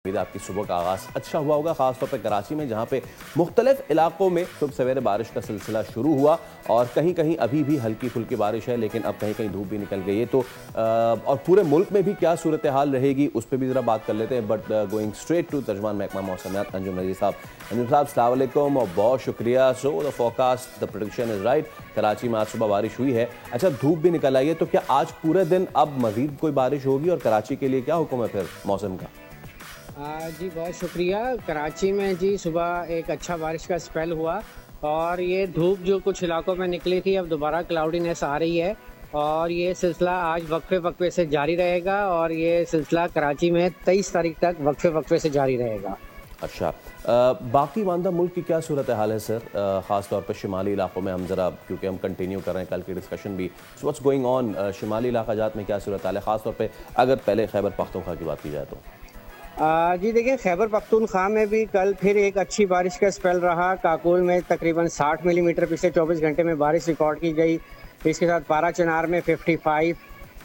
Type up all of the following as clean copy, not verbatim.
आपकी सुबह का आगाज़ अच्छा हुआ होगा, ख़ासतौर पर कराची में, जहाँ पे मुख्तलिफ इलाकों में सुबह सवेरे बारिश का सिलसिला शुरू हुआ और कहीं कहीं अभी भी हल्की फुल्की बारिश है, लेकिन अब कहीं कहीं धूप भी निकल गई है। तो और पूरे मुल्क में भी क्या सूरत हाल रहेगी उस पर भी ज़रा बात कर लेते हैं। बट गोइंग स्ट्रेट टू तर्जमान महकमा मौसमियात अंजुम नज़ीर साहब। अंजुम साहब अस्सलाम वालेकुम और बहुत शुक्रिया। So the forecast, the prediction is right. Karachi में आज सुबह बारिश हुई है, अच्छा धूप भी निकल आई है, तो क्या आज पूरे दिन अब मज़ीद कोई बारिश होगी और कराची के लिए क्या हुक्म है फिर मौसम का? जी बहुत शुक्रिया। कराची में जी सुबह एक अच्छा बारिश का स्पेल हुआ और ये धूप जो कुछ इलाकों में निकली थी अब दोबारा क्लाउडीनेस आ रही है और ये सिलसिला आज वक्फे वक्फे से जारी रहेगा और ये सिलसिला कराची में 23 तारीख तक वक्फे वक्फे से जारी रहेगा। अच्छा, बाकी वांदा मुल्क की क्या सूरत हाल है सर? ख़ास तौर पर शुमाली इलाकों में हम ज़रा, क्योंकि हम कंटिन्यू कर रहे हैं कल की डिस्कशन भी, सो व्हाट्स गोइंग ऑन शुमाली इलाका जात में क्या सूरत हाल है, ख़ास तौर पर अगर पहले खैबर पख्तूनख्वा की बात की जाए तो? जी देखिए, खैबर पख्तूनख्वा में भी कल फिर एक अच्छी बारिश का स्पेल रहा। काकुल में तकरीबन 60 मिलीमीटर पिछले 24 घंटे में बारिश रिकॉर्ड की गई। इसके साथ पारा चनार में 55,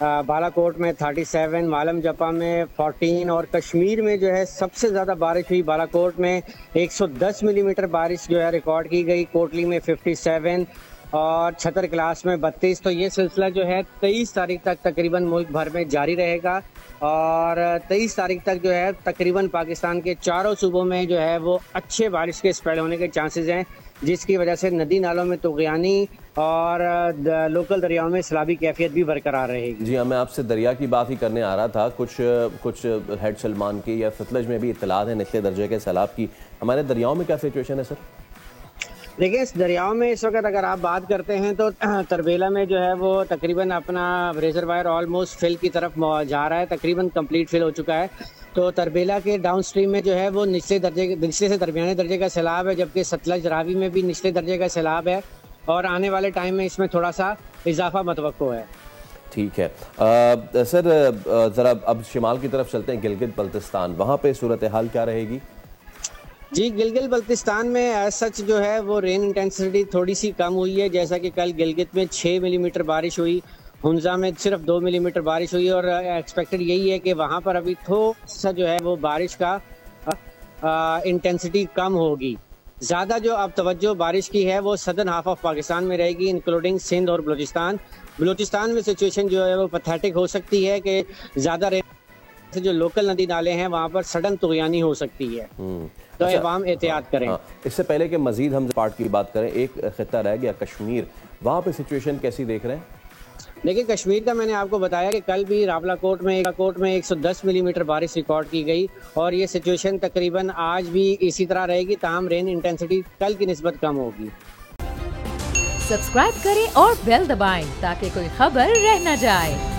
बालाकोट में 37, मालम जपा में 14 और कश्मीर में जो है सबसे ज़्यादा बारिश हुई। बालाकोट में 110 मिलीमीटर बारिश जो है रिकॉर्ड की गई, कोटली में 57 और छतर क्लास में 32। तो ये सिलसिला जो है 23 तारीख तक तकरीबन मुल्क भर में जारी रहेगा और 23 तारीख तक जो है तकरीबन पाकिस्तान के चारों सूबों में जो है वो अच्छे बारिश के स्पेल होने के चांसेस हैं, जिसकी वजह से नदी नालों में तुग़यानी और लोकल दरियाओं में सैलाबी कैफियत भी बरकरार रहेगी। जी हाँ, मैं आपसे दरिया की बात ही करने आ रहा था। कुछ हेड सलमान की या सतलज में भी इत्तलात है निचले दर्जे के सैलाब की। हमारे दरियाओं में क्या सिचुएशन है सर? देखिए, इस दरियाओं में इस वक्त अगर आप बात करते हैं तो तरबेला में जो है वो तकरीबन अपना रिजर्वायर ऑलमोस्ट फिल की तरफ जा रहा है, तकरीबन कंप्लीट फिल हो चुका है। तो तरबेला के डाउन स्ट्रीम में जो है वो निचले से दरमियाने दर्जे का सैलाब है, जबकि सतलज रावी में भी निचले दर्जे का सैलाब है और आने वाले टाइम में इसमें थोड़ा सा इजाफा मतवक्को है। ठीक है सर, ज़रा अब शिमाल की तरफ चलते हैं, गिलगित बल्तिस्तान, वहाँ पे सूरत हाल क्या रहेगी? जी, गिलगित बल्तिस्तान में सच जो है वो रेन इंटेंसिटी थोड़ी सी कम हुई है। जैसा कि कल गिलगित में 6 मिलीमीटर बारिश हुई, हुंजा में सिर्फ 2 मिलीमीटर बारिश हुई और एक्सपेक्टेड यही है कि वहाँ पर अभी थोड़ा सा जो है वो बारिश का इंटेंसिटी कम होगी। ज़्यादा जो अब तवज्जो बारिश की है वो सदर्न हाफ ऑफ पाकिस्तान में रहेगी, इंक्लूडिंग सिंध और बलूचिस्तान में सिचुएशन जो है वो पैथेटिक हो सकती है कि ज़्यादा रेन से जो लोकल नदी नाले हैं वहाँ पर सडन तुग़यानी हो सकती है, तो अच्छा, अवाम एहतियात करें। इससे पहले कि मजीद हम पार्ट की बात करें, एक खित्ता रह गया कश्मीर, वहाँ पे सिचुएशन कैसी देख रहे हैं? देखिए, कश्मीर का मैंने आपको बताया कि कल भी रावलाकोट में 110 मिलीमीटर बारिश रिकॉर्ड की गई और ये सिचुएशन तकरीबन आज भी इसी तरह रहेगी, ताहम रेन इंटेंसिटी कल की निस्बत कम होगी। सब्सक्राइब करें और बेल दबाएं ताकि कोई खबर रह न जाए।